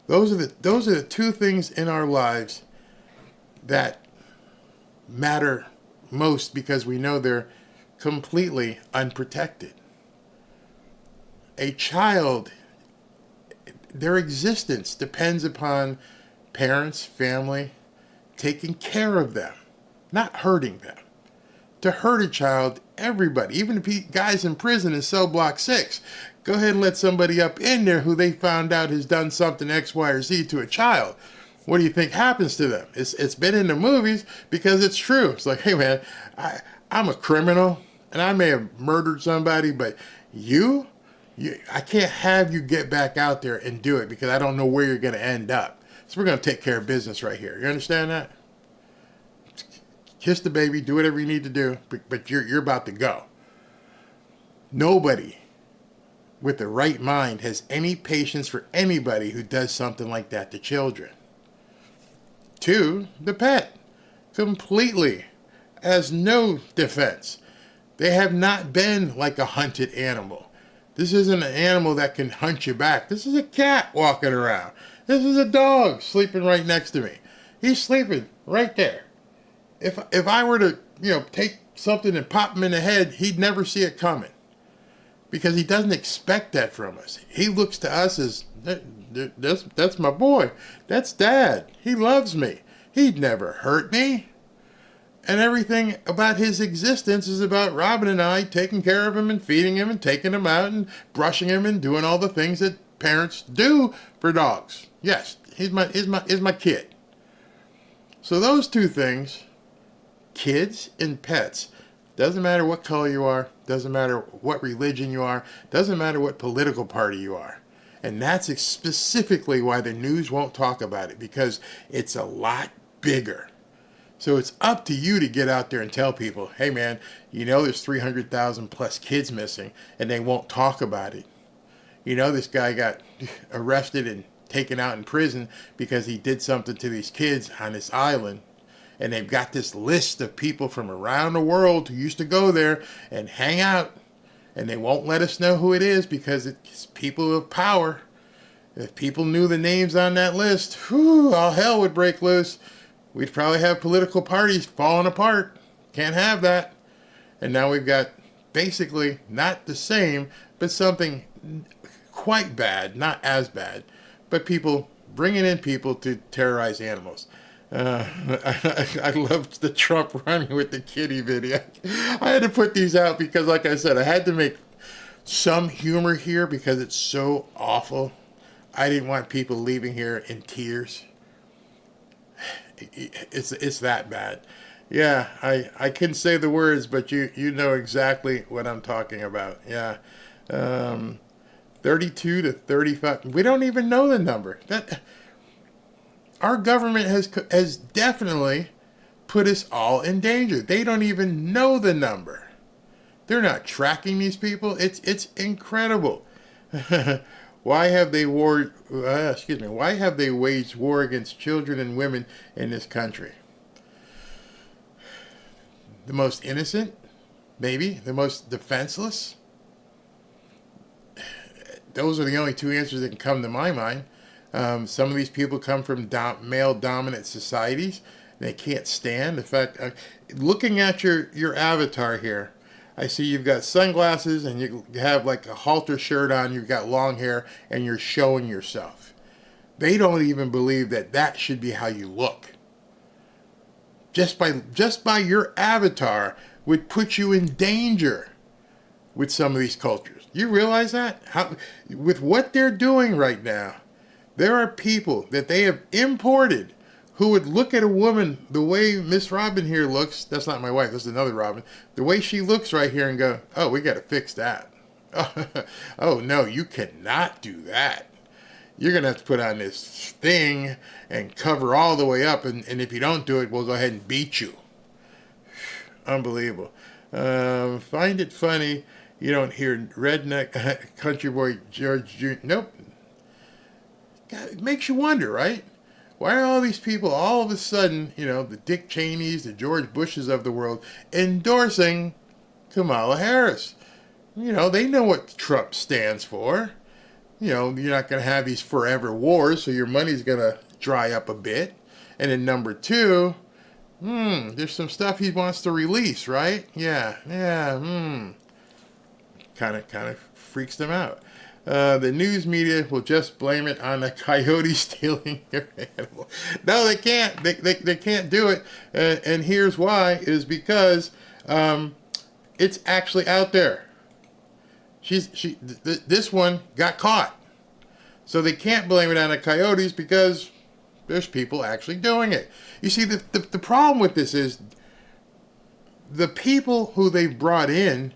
Those are the two things in our lives that matter most because we know they're completely unprotected. A child, their existence depends upon parents, family, taking care of them, not hurting them. To hurt a child, everybody, even the guys in prison in cell block 6, go ahead and let somebody up in there who they found out has done something X, Y, or Z to a child. What do you think happens to them? It's been in the movies because it's true. It's like, hey man, I'm a criminal and I may have murdered somebody, but I can't have you get back out there and do it because I don't know where you're going to end up. So we're going to take care of business right here. You understand that? Kiss the baby, do whatever you need to do, but you're about to go. Nobody with the right mind has any patience for anybody who does something like that to children. Two, the pet completely has no defense. They have not been like a hunted animal. This isn't an animal that can hunt you back. This is a cat walking around. This is a dog sleeping right next to me. He's sleeping right there. If I were to, take something and pop him in the head, he'd never see it coming. Because he doesn't expect that from us. He looks to us as, that's my boy. That's Dad. He loves me. He'd never hurt me. And everything about his existence is about Robin and I taking care of him and feeding him and taking him out and brushing him and doing all the things that parents do for dogs. Yes, he's my kid. So those two things, kids and pets, doesn't matter what color you are, doesn't matter what religion you are, doesn't matter what political party you are. And that's specifically why the news won't talk about it, because it's a lot bigger. So it's up to you to get out there and tell people, hey man, there's 300,000 plus kids missing and they won't talk about it. This guy got arrested and taken out in prison because he did something to these kids on this island. And they've got this list of people from around the world who used to go there and hang out. And they won't let us know who it is because it's people of power. If people knew the names on that list, all hell would break loose. We'd probably have political parties falling apart. Can't have that. And now we've got basically not the same, but something quite bad, not as bad, but people bringing in people to terrorize animals. I loved the Trump running with the kitty video. I had to put these out because, like I said, I had to make some humor here because it's so awful. I didn't want people leaving here in tears. It's that bad. Yeah, I couldn't say the words, but you know exactly what I'm talking about. Yeah, 32 to 35. We don't even know the number. Our government has definitely put us all in danger. They don't even know the number. They're not tracking these people. It's incredible. Why have they Why have they waged war against children and women in this country? The most innocent, maybe the most defenseless. Those are the only two answers that can come to my mind. Some of these people come from male-dominant societies. They can't stand the fact. Looking at your avatar here, I see you've got sunglasses and you have like a halter shirt on. You've got long hair and you're showing yourself. They don't even believe that should be how you look. Just by your avatar would put you in danger. with some of these cultures. You realize that? With what they're doing right now, there are people that they have imported who would look at a woman the way Miss Robin here looks. That's not my wife, that's another Robin. The way she looks right here and go, oh, we got to fix that. Oh, no, you cannot do that. You're going to have to put on this thing and cover all the way up. And if you don't do it, we'll go ahead and beat you. Unbelievable. Find it funny you don't hear redneck country boy George Jr. Nope. God, it makes you wonder, right? Why are all these people all of a sudden, the Dick Cheneys, the George Bushes of the world, endorsing Kamala Harris? They know what Trump stands for. You're not going to have these forever wars, so your money's going to dry up a bit. And then number two, there's some stuff he wants to release, right? Yeah, kind of freaks them out. The news media will just blame it on the coyote stealing your animal. No, they can't. They can't do it. And here's why: is because it's actually out there. This one got caught, so they can't blame it on the coyotes because there's people actually doing it. You see, the problem with this is the people who they've brought in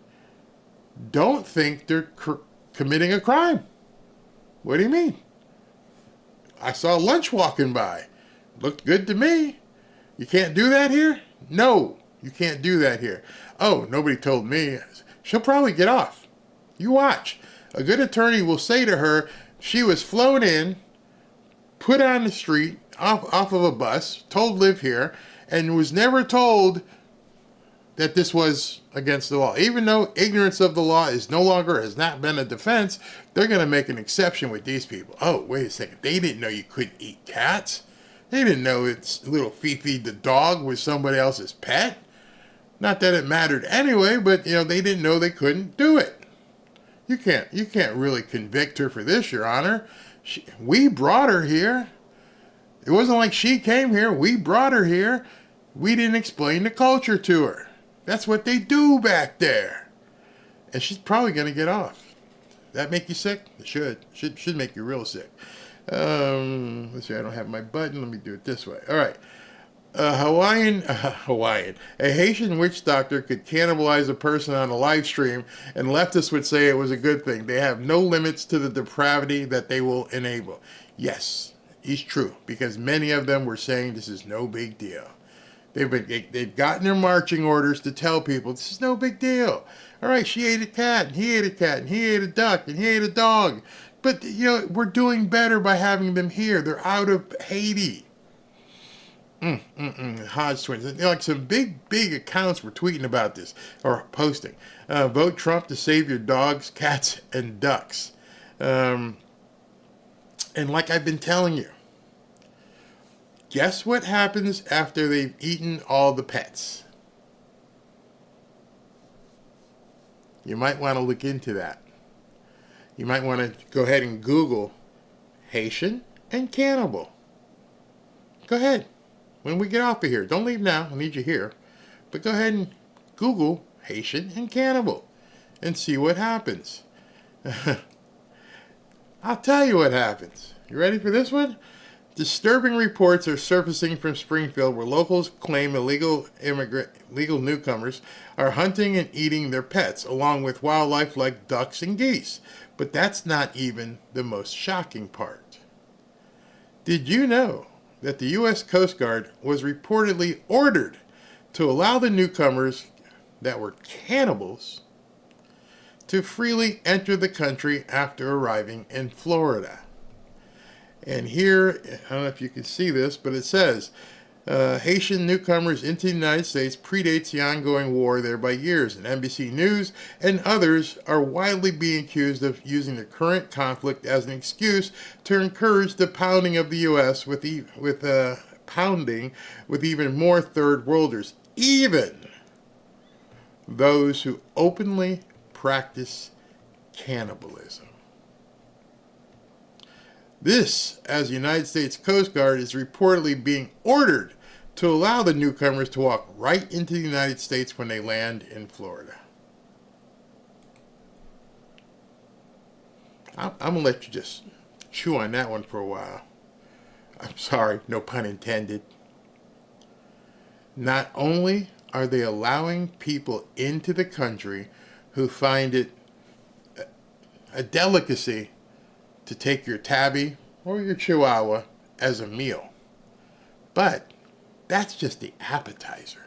don't think they're committing a crime. What do you mean? I saw lunch walking by. Looked good to me. You can't do that here? No, you can't do that here. Oh, nobody told me. She'll probably get off. You watch. A good attorney will say to her, she was flown in, put on the street, off of a bus, told live here, and was never told that this was against the law. Even though ignorance of the law has not been a defense, they're going to make an exception with these people. Oh, wait a second. They didn't know you couldn't eat cats. They didn't know it's little Fifi the dog was somebody else's pet. Not that it mattered anyway, but they didn't know they couldn't do it. You can't really convict her for this, Your Honor. We brought her here. It wasn't like she came here. We brought her here. We didn't explain the culture to her. That's what they do back there. And she's probably going to get off. That make you sick? It should. Should make you real sick. Let's see, I don't have my button. Let me do it this way. All right. Hawaiian. A Haitian witch doctor could cannibalize a person on a live stream, and leftists would say it was a good thing. They have no limits to the depravity that they will enable. Yes, it's true, because many of them were saying this is no big deal. They've gotten their marching orders to tell people this is no big deal. All right, she ate a cat, and he ate a cat, and he ate a duck, and he ate a dog. But, we're doing better by having them here. They're out of Haiti. Hodge twins. Like some big accounts were tweeting about this, or posting. Vote Trump to save your dogs, cats, and ducks. And like I've been telling you, guess what happens after they've eaten all the pets? You might want to look into that. You might want to go ahead and Google Haitian and cannibal. Go ahead. When we get off of here, don't leave now. I need you here. But go ahead and Google Haitian and cannibal and see what happens. I'll tell you what happens. You ready for this one? Disturbing reports are surfacing from Springfield where locals claim illegal newcomers are hunting and eating their pets, along with wildlife like ducks and geese. But that's not even the most shocking part. Did you know that the U.S. Coast Guard was reportedly ordered to allow the newcomers that were cannibals to freely enter the country after arriving in Florida? And here, I don't know if you can see this, but it says, Haitian newcomers into the United States predates the ongoing war there by years, and NBC News and others are widely being accused of using the current conflict as an excuse to encourage the pounding of the U.S. with pounding with even more third worlders, even those who openly practice cannibalism. This, as the United States Coast Guard is reportedly being ordered to allow the newcomers to walk right into the United States when they land in Florida. I'm going to let you just chew on that one for a while. I'm sorry, no pun intended. Not only are they allowing people into the country who find it a delicacy to take your tabby or your chihuahua as a meal, but that's just the appetizer.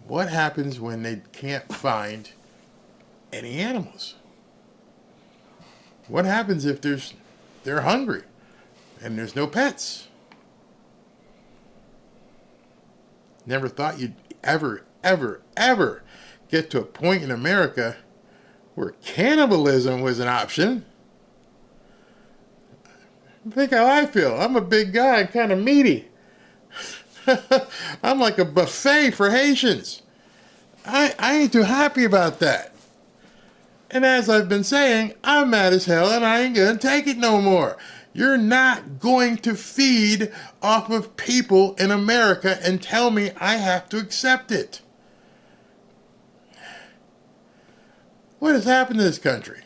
What happens when they can't find any animals? What happens if they're hungry and there's no pets? Never thought you'd ever get to a point in America where cannibalism was an option. Think how I feel. I'm a big guy, I'm kind of meaty. I'm like a buffet for Haitians. I ain't too happy about that. And as I've been saying, I'm mad as hell and I ain't gonna take it no more. You're not going to feed off of people in America and tell me I have to accept it. What has happened to this country?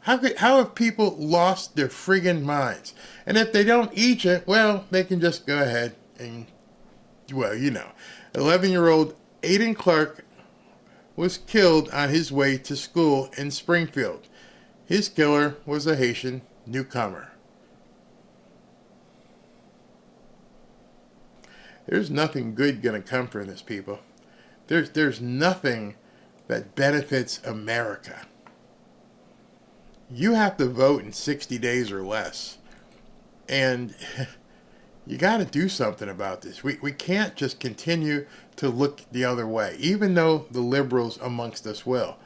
How have people lost their friggin' minds? And if they don't eat it, well, they can just go ahead and, well, 11-year-old Aiden Clark was killed on his way to school in Springfield. His killer was a Haitian newcomer. There's nothing good going to come from this, people. There's nothing that benefits America. You have to vote in 60 days or less. And you got to do something about this. We can't just continue to look the other way, even though the liberals amongst us will.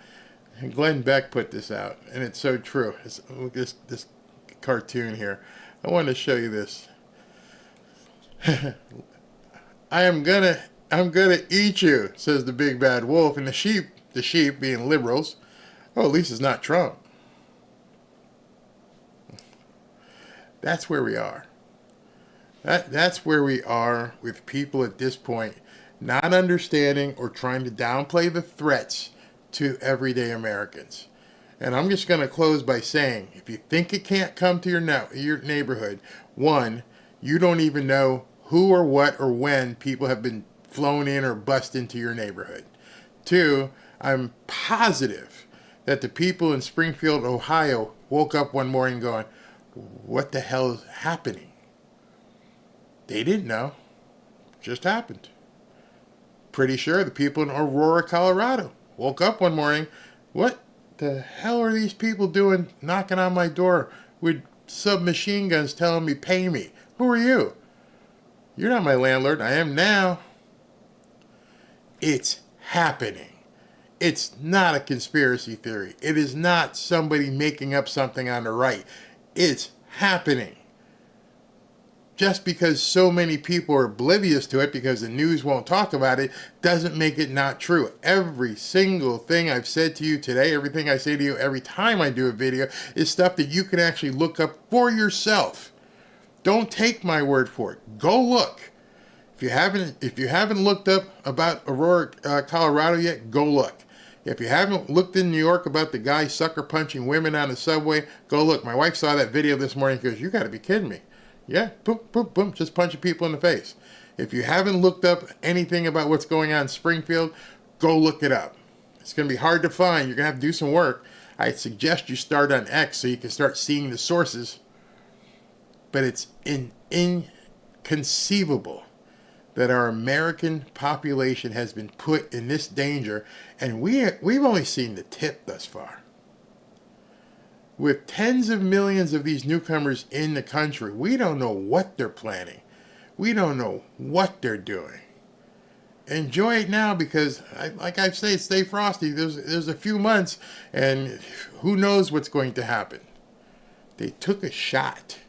And Glenn Beck put this out, and it's so true. This cartoon here. I want to show you this. I'm gonna eat you, says the big bad wolf, and the sheep being liberals. Oh, at least it's not Trump. That's where we are. That's where we are with people at this point, not understanding or trying to downplay the threats to everyday Americans. And I'm just going to close by saying, if you think it can't come to your neighborhood, one, you don't even know who or what or when people have been flown in or bust into your neighborhood. Two, I'm positive that the people in Springfield, Ohio, woke up one morning going, what the hell is happening? They didn't know. Just happened. Pretty sure the people in Aurora, Colorado woke up one morning. What the hell are these people doing knocking on my door with submachine guns telling me, pay me? Who are you? You're not my landlord. I am now. It's happening. It's not a conspiracy theory. It is not somebody making up something on the right. It's happening. Just because so many people are oblivious to it because the news won't talk about it doesn't make it not true. Every single thing I've said to you today, everything I say to you every time I do a video is stuff that you can actually look up for yourself. Don't take my word for it. Go look. If you haven't looked up about Aurora, Colorado yet, go look. If you haven't looked in New York about the guy sucker punching women on the subway, go look. My wife saw that video this morning and goes, you got to be kidding me. Yeah, boom, boom, boom, just punching people in the face. If you haven't looked up anything about what's going on in Springfield, go look it up. It's going to be hard to find. You're going to have to do some work. I suggest you start on X so you can start seeing the sources. But it's inconceivable that our American population has been put in this danger, and we've only seen the tip thus far. With tens of millions of these newcomers in the country, we don't know what they're planning. We don't know what they're doing. Enjoy it now because, like I say, stay frosty. There's a few months, and who knows what's going to happen. They took a shot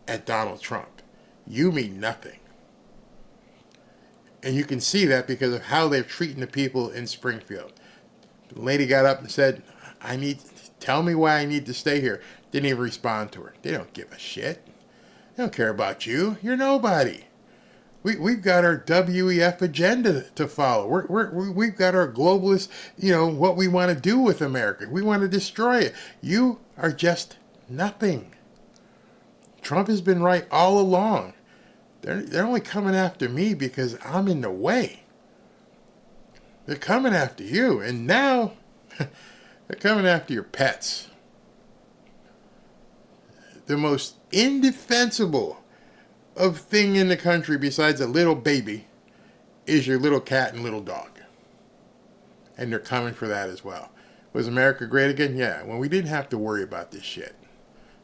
at Donald Trump. You mean nothing. And you can see that because of how they're treating the people in Springfield. The lady got up and said, tell me why I need to stay here. Didn't even respond to her. They don't give a shit. They don't care about you. You're nobody. We've got our WEF agenda to follow. We've got our globalist, what we want to do with America. We want to destroy it. You are just nothing. Trump has been right all along. They're only coming after me because I'm in the way. They're coming after you. And now they're coming after your pets. The most indefensible of thing in the country besides a little baby is your little cat and little dog. And they're coming for that as well. Was America great again? Yeah, when we didn't have to worry about this shit.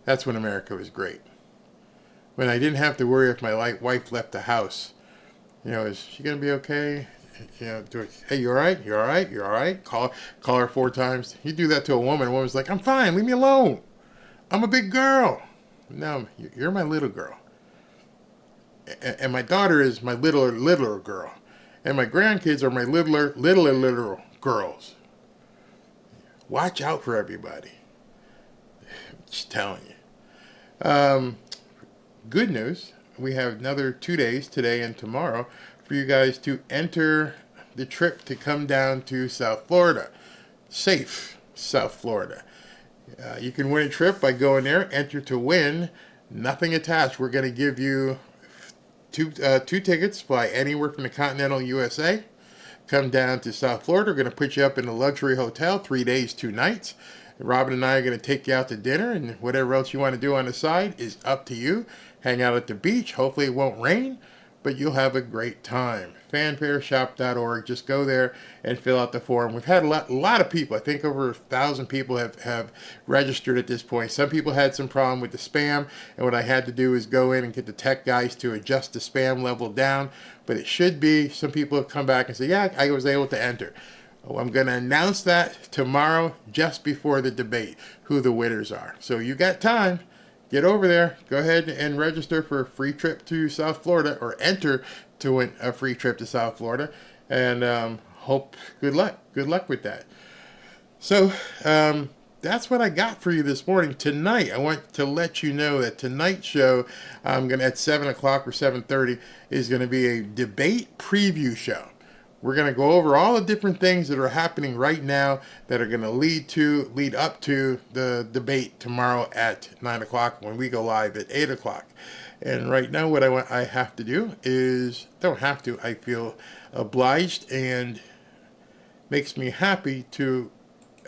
That's when America was great. When I didn't have to worry if my wife left the house. Is she going to be okay? Hey, you all right? You all right? You all right? Call her 4 times. You do that to a woman. A woman's like, I'm fine. Leave me alone. I'm a big girl. No, you're my little girl. And my daughter is my littler girl. And my grandkids are my littler girls. Watch out for everybody. Just telling you. Good news. We have another 2 days, today and tomorrow, for you guys to enter the trip to come down to South Florida. Safe South Florida. You can win a trip by going there. Enter to win. Nothing attached. We're going to give you two tickets, fly anywhere from the continental USA. Come down to South Florida. We're going to put you up in a luxury hotel, 3 days, 2 nights. Robin and I are going to take you out to dinner, and whatever else you want to do on the side is up to you. Hang out at the beach. Hopefully it won't rain, but you'll have a great time. fanfareshop.org. Just go there and fill out the form. We've had a lot of people. I think over 1,000 people have registered at this point. Some people had some problem with the spam, and what I had to do is go in and get the tech guys to adjust the spam level down. But it should be. Some people have come back and say, yeah, I was able to enter. I'm going to announce that tomorrow, just before the debate, who the winners are. So you got time. Get over there. Go ahead and register for a free trip to South Florida, or enter to win a free trip to South Florida. And good luck with that. So that's what I got for you this morning. Tonight, I want to let you know that tonight's show, I'm going to at 7 o'clock or 7:30, is going to be a debate preview show. We're going to go over all the different things that are happening right now that are going to lead up to the debate tomorrow at 9 o'clock when we go live at 8 o'clock. And right now what I have to do is, I feel obliged and makes me happy to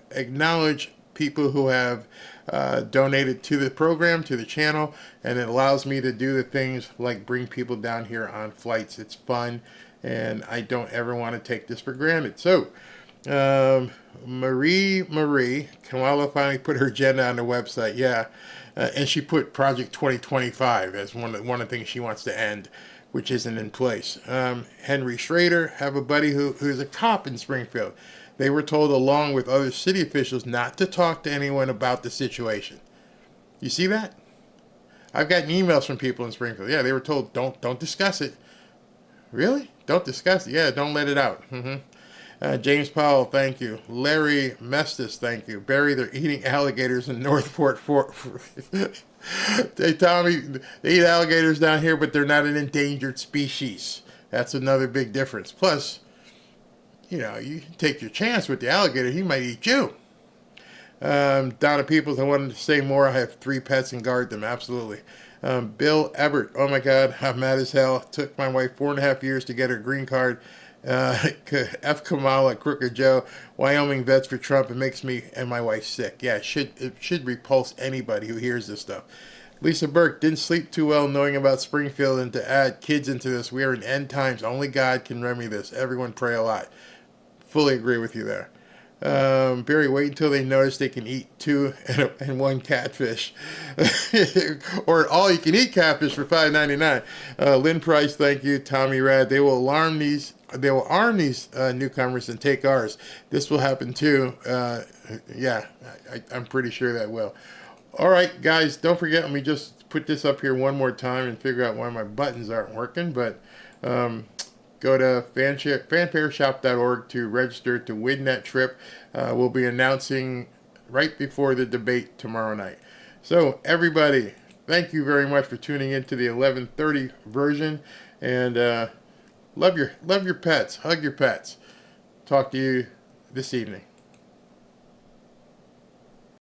acknowledge people who have donated to the program, to the channel, and it allows me to do the things like bring people down here on flights. It's fun. And I don't ever want to take this for granted. So, Marie, Kamala finally put her agenda on the website. Yeah, and she put Project 2025 as one of the things she wants to end, which isn't in place. Henry Schrader, have a buddy who's a cop in Springfield. They were told, along with other city officials, not to talk to anyone about the situation. You see that? I've gotten emails from people in Springfield. Yeah, they were told, don't discuss it. Really? Don't discuss it. Yeah, don't let it out. James Powell, thank you. Larry Mestis, thank you. Barry, they're eating alligators in Northport. Hey, Tommy, they eat alligators down here, but they're not an endangered species. That's another big difference. Plus, you take your chance with the alligator, he might eat you. Donna Peoples, I wanted to say more. I have 3 pets and guard them. Absolutely. Bill Ebert, oh my God, I'm mad as hell. It took my wife 4.5 years to get her green card. F. Kamala, Crooked Joe, Wyoming vets for Trump. It makes me and my wife sick. Yeah, it should repulse anybody who hears this stuff. Lisa Burke, didn't sleep too well knowing about Springfield, and to add kids into this, we are in end times. Only God can remedy this. Everyone pray a lot. Fully agree with you there. Barry, wait until they notice they can eat 2 and 1 catfish, or all you can eat catfish for $5.99. Lynn Price, thank you. Tommy Rad, they will arm these newcomers and take ours. This will happen too. I'm pretty sure that will. All right, guys, don't forget. Let me just put this up here one more time and figure out why my buttons aren't working. But go to fanfareshop.org to register to win that trip. We'll be announcing right before the debate tomorrow night. So, everybody, thank you very much for tuning in to the 11:30 version. And love your pets. Hug your pets. Talk to you this evening.